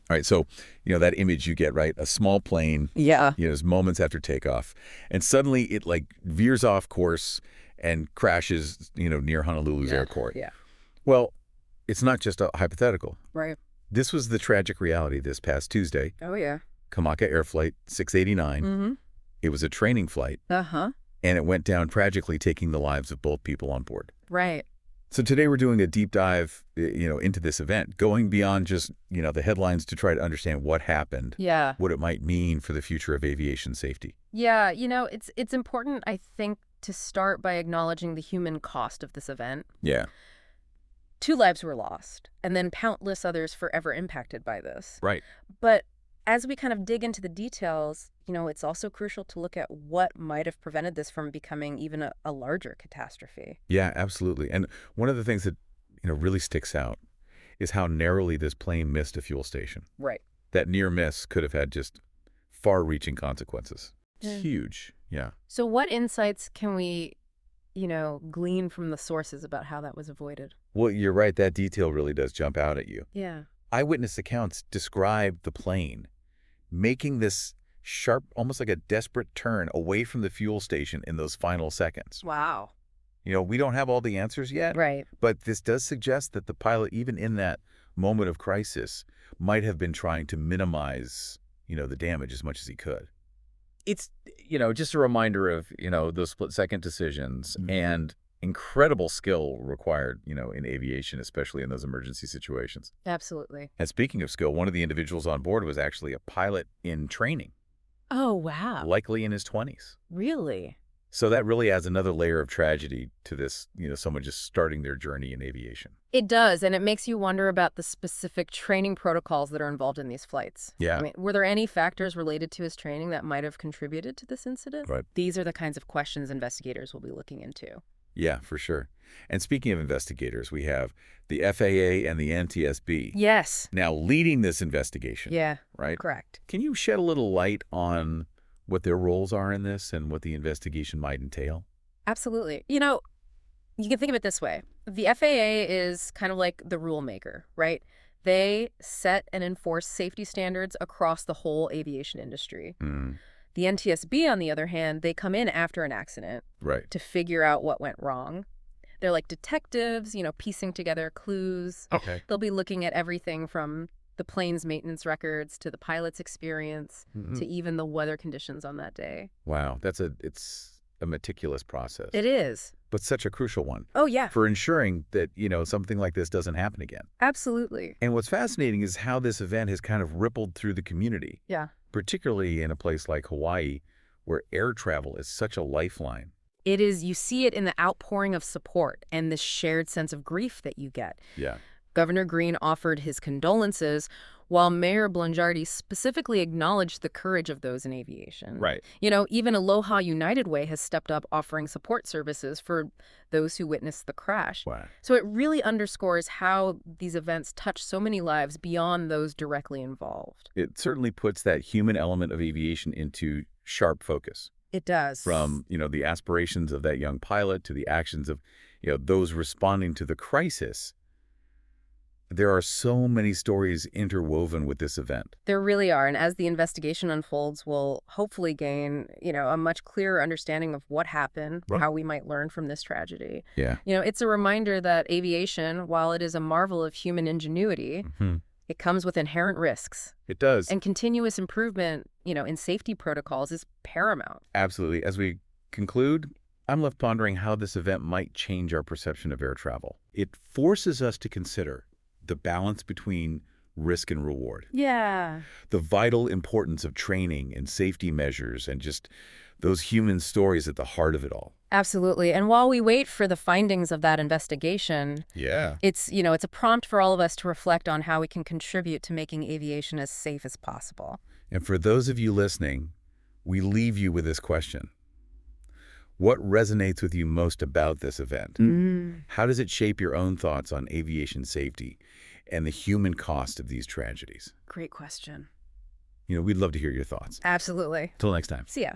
All right, so, that image you get, right? A small plane, Yeah. it's moments after takeoff, and suddenly it, like, veers off course and crashes, near Honolulu's Yeah. airport. Yeah. Well, it's not just a hypothetical. Right. This was the tragic reality this past Tuesday. Oh, yeah. Kamaka Air Flight 689. Mm-hmm. It was a training flight, Uh-huh. and it went down tragically, taking the lives of both people on board. Right. So today we're doing a deep dive, into this event, going beyond just, the headlines to try to understand what happened, Yeah. what it might mean for the future of aviation safety. Yeah, it's important, I think, to start by acknowledging the human cost of this event. Yeah. 2 lives were lost, and then countless others forever impacted by this. Right. But as we kind of dig into the details, it's also crucial to look at what might have prevented this from becoming even a larger catastrophe. Yeah, absolutely. And one of the things that, really sticks out is how narrowly this plane missed a fuel station. Right. That near miss could have had just far-reaching consequences. Yeah. Huge. Yeah. So what insights can we, glean from the sources about how that was avoided? Well, you're right. That detail really does jump out at you. Yeah. Eyewitness accounts describe the plane making this sharp, almost like a desperate turn away from the fuel station in those final seconds. Wow. We don't have all the answers yet, Right. but this does suggest that the pilot, even in that moment of crisis, might have been trying to minimize, the damage as much as he could. It's, just a reminder of, those split-second decisions and incredible skill required, in aviation, especially in those emergency situations. Absolutely. And speaking of skill, one of the individuals on board was actually a pilot in training, Oh, wow. likely in his 20s. Really? So that really adds another layer of tragedy to this, someone just starting their journey in aviation. It does, and it makes you wonder about the specific training protocols that are involved in these flights. Yeah. I mean, were there any factors related to his training that might have contributed to this incident? Right. These are the kinds of questions investigators will be looking into. Yeah, for sure. And speaking of investigators, we have the FAA and the NTSB. Yes. Now leading this investigation. Yeah. Right? Correct. Can you shed a little light on what their roles are in this and what the investigation might entail? Absolutely. You can think of it this way. The FAA is kind of like the rule maker, right? They set and enforce safety standards across the whole aviation industry. Mm, The NTSB, on the other hand, they come in after an accident right. to figure out what went wrong. They're like detectives, piecing together clues. Okay. They'll be looking at everything from the plane's maintenance records to the pilot's experience to even the weather conditions on that day. Wow, it's a meticulous process. It is. But such a crucial one Oh, yeah. for ensuring that, something like this doesn't happen again. Absolutely. And what's fascinating is how this event has kind of rippled through the community, Yeah. particularly in a place like Hawaii, where air travel is such a lifeline. It is. You see it in the outpouring of support and the shared sense of grief that you get. Yeah. Governor Green offered his condolences, while Mayor Blangiardi specifically acknowledged the courage of those in aviation. Right. Even Aloha United Way has stepped up offering support services for those who witnessed the crash. Wow. So it really underscores how these events touch so many lives beyond those directly involved. It certainly puts that human element of aviation into sharp focus. It does. From, the aspirations of that young pilot to the actions of, those responding to the crisis. There are so many stories interwoven with this event. There really are. And as the investigation unfolds, we'll hopefully gain, a much clearer understanding of what happened, Right. how we might learn from this tragedy. Yeah. It's a reminder that aviation, while it is a marvel of human ingenuity, it comes with inherent risks. It does. And continuous improvement, in safety protocols is paramount. Absolutely. As we conclude, I'm left pondering how this event might change our perception of air travel. It forces us to consider the balance between risk and reward, Yeah. the vital importance of training and safety measures, and just those human stories at the heart of it all. Absolutely. And while we wait for the findings of that investigation, Yeah. it's a prompt for all of us to reflect on how we can contribute to making aviation as safe as possible. And for those of you listening, we leave you with this question. What resonates with you most about this event? How does it shape your own thoughts on aviation safety and the human cost of these tragedies? Great question. We'd love to hear your thoughts. Absolutely. Till next time. See ya.